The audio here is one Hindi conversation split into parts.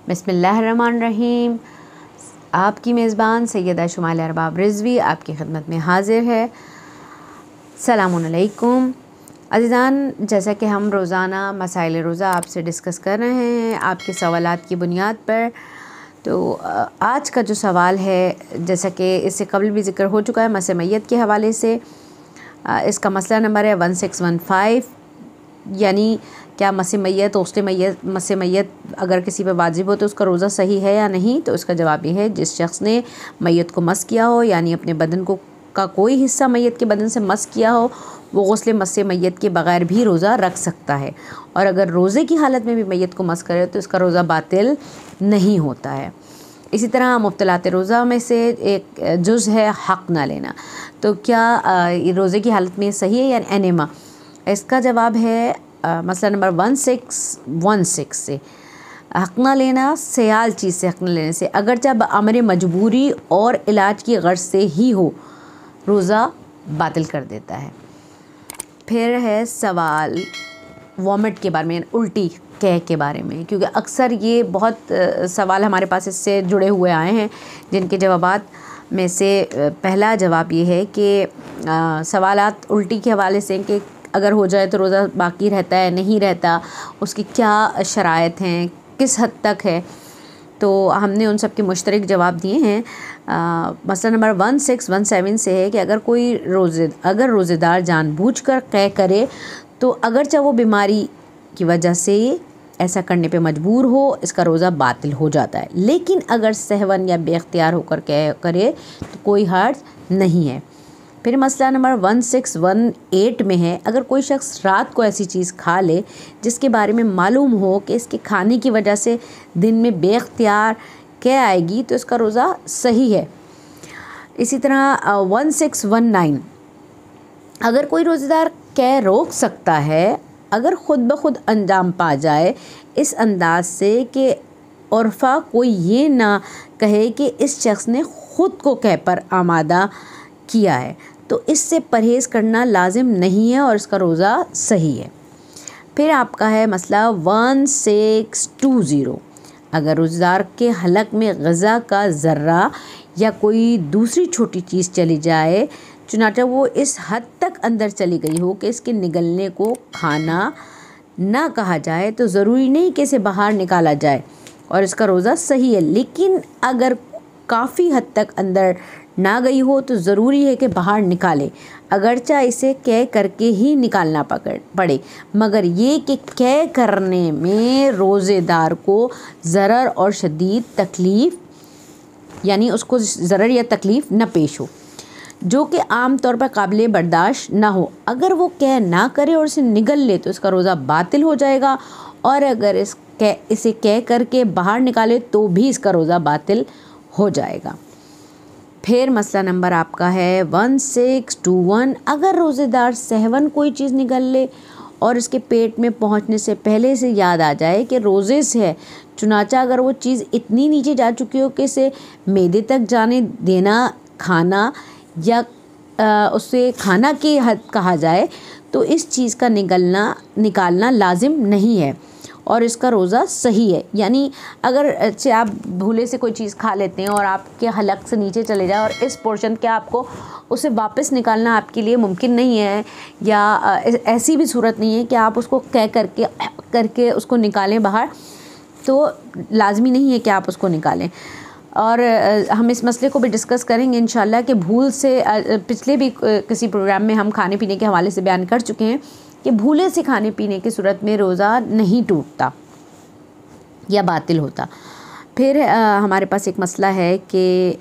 बिस्मिल्लाहिर्रहमानिर्रहीम। आपकी मेज़बान सैयदा शुमाइला अरबाब रिज़वी आपकी खिदमत में हाज़िर है। सलामुन अलैकुम अज़ीज़ान, जैसा कि हम रोज़ाना मसाइल रोज़ा आपसे डिस्कस कर रहे हैं आपके सवालात की बुनियाद पर। तो आज का जो सवाल है, जैसा कि इससे कबल भी ज़िक्र हो चुका है मसे मैयत के हवाले से, इसका मसला नंबर है 1615, यानी क्या मसे मैयत अगर किसी पर वाजिब हो तो उसका रोज़ा सही है या नहीं। तो इसका जवाब ये है, जिस शख्स ने मैयत को मस किया हो, यानी अपने बदन को का कोई हिस्सा मैयत के बदन से मस किया हो, वो गुस्ल मसे मैयत के बग़ैर भी रोज़ा रख सकता है। और अगर रोज़े की हालत में भी मैयत को मस करे तो इसका रोज़ा बातिल नहीं होता है। इसी तरह मुब्तलात रोज़ा में से एक जुज़ है हक़ ना लेना। तो क्या रोज़े की हालत में सही है या एनेमा? इसका जवाब है मसला नंबर 1616 से, हक़ ना लेना सयाल चीज़ से हक़ ना लेने से, अगर जब अमर मजबूरी और इलाज की गर्ज से ही हो, रोज़ा बातिल कर देता है। फिर है सवाल वॉमिट के बारे में, उल्टी कह के बारे में, क्योंकि अक्सर ये बहुत सवाल हमारे पास इससे जुड़े हुए आए हैं, जिनके जवाबात में से पहला जवाब ये है कि सवालात उल्टी के हवाले से कि अगर हो जाए तो रोज़ा बाकी रहता है नहीं रहता, उसकी क्या शराइत हैं, किस हद तक है। तो हमने उन सब के मुश्तरक जवाब दिए हैं। मसला नंबर 1617 से है कि अगर रोज़ेदार जानबूझकर क़ै करे तो अगरचे वो बीमारी की वजह से ऐसा करने पे मजबूर हो, इसका रोज़ा बातिल हो जाता है। लेकिन अगर सहवन या बेख्तियार होकर क़ै करे तो कोई हर्ज नहीं है। फिर मसला नंबर 1618 में है, अगर कोई शख्स रात को ऐसी चीज़ खा ले जिसके बारे में मालूम हो कि इसके खाने की वजह से दिन में बेख्तियार क़ै आएगी तो इसका रोज़ा सही है। इसी तरह 1619, अगर कोई रोज़ेदार क़ै रोक सकता है अगर ख़ुद ब खुद अंजाम पा जाए, इस अंदाज से कि उर्फ़ा कोई ये ना कहे कि इस शख्स ने ख़ुद को क़ै पर आमादा किया है, तो इससे परहेज़ करना लाजिम नहीं है और इसका रोज़ा सही है। फिर आपका है मसला 1620, अगर रोज़ेदार के हलक में ग़िज़ा का ज़र्रा या कोई दूसरी छोटी चीज़ चली जाए, चुनांचे वो इस हद तक अंदर चली गई हो कि इसके निगलने को खाना ना कहा जाए, तो ज़रूरी नहीं कि इसे बाहर निकाला जाए और इसका रोज़ा सही है। लेकिन अगर काफ़ी हद तक अंदर ना गई हो तो ज़रूरी है कि बाहर निकाले, अगरचा इसे क़ै करके ही निकालना पड़े, मगर ये कि क़ै करने में रोज़ेदार को ज़रर और शदीद तकलीफ़, यानी उसको ज़रर या तकलीफ़ न पेश हो, जो कि आम तौर पर काबिल बर्दाश्त ना हो। अगर वो क़ै ना करे और इसे निगल ले तो इसका रोज़ा बातिल हो जाएगा, और अगर इसे क़ै करके बाहर निकाले तो भी इसका रोज़ा बातिल हो जाएगा। फिर मसला नंबर आपका है 1621, अगर रोज़ेदार सहवन कोई चीज़ निगल ले और इसके पेट में पहुंचने से पहले से याद आ जाए कि रोज़े से है, चुनांचा अगर वो चीज़ इतनी नीचे जा चुकी हो कि इसे मैदे तक जाने देना खाना या उससे खाना की हद कहा जाए, तो इस चीज़ का निकालना लाजिम नहीं है और इसका रोज़ा सही है। यानी अगर आप भूले से कोई चीज़ खा लेते हैं और आपके हलक से नीचे चले जाए और इस पोर्शन के आपको उसे वापस निकालना आपके लिए मुमकिन नहीं है, या ऐसी भी सूरत नहीं है कि आप उसको क़ै करके उसको निकालें बाहर, तो लाजमी नहीं है कि आप उसको निकालें। और हम इस मसले को भी डिस्कस करेंगे इंशाल्लाह कि भूल से, पिछले भी किसी प्रोग्राम में हम खाने पीने के हवाले से बयान कर चुके हैं कि भूले से खाने पीने की सूरत में रोज़ा नहीं टूटता या बातिल होता। फिर हमारे पास एक मसला है कि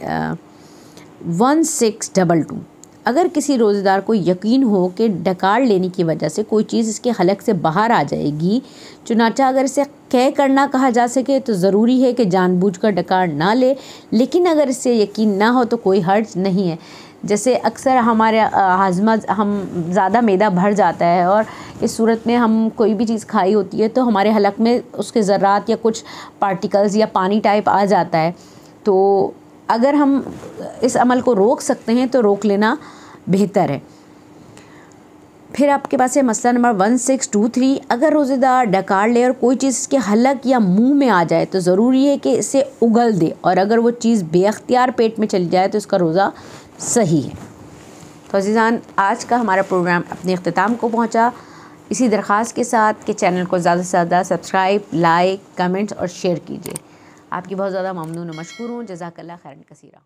1622, अगर किसी रोज़ेदार को यकीन हो कि डकार लेने की वजह से कोई चीज़ इसके हलक से बाहर आ जाएगी, चुनांचा अगर इसे क़ै करना कहा जा सके तो ज़रूरी है कि जानबूझकर डकार ना ले, लेकिन अगर इससे यकीन ना हो तो कोई हर्ज नहीं है। जैसे अक्सर हमारे हाजमा हम ज़्यादा मैदा भर जाता है और इस सूरत में हम कोई भी चीज़ खाई होती है तो हमारे हलक में उसके ज़र्रात या कुछ पार्टिकल्स या पानी टाइप आ जाता है, तो अगर हम इस अमल को रोक सकते हैं तो रोक लेना बेहतर है। फिर आपके पास है मसला नंबर 1623, अगर रोज़ेदार डकार ले और कोई चीज़ इसके हलक या मुंह में आ जाए तो ज़रूरी है कि इसे उगल दे, और अगर वो चीज़ बेअख्तियार पेट में चली जाए तो इसका रोज़ा सही है। तो अज़ीज़ान, आज का हमारा प्रोग्राम अपने इख्तिताम को पहुँचा, इसी दरख्वास्त के साथ कि चैनल को ज़्यादा से ज़्यादा सब्सक्राइब, लाइक, कमेंट्स और शेयर कीजिए। आपकी बहुत ज़्यादा ममनून और मशकूर हूँ। जज़ाकल्लाह खैरन कसीरा।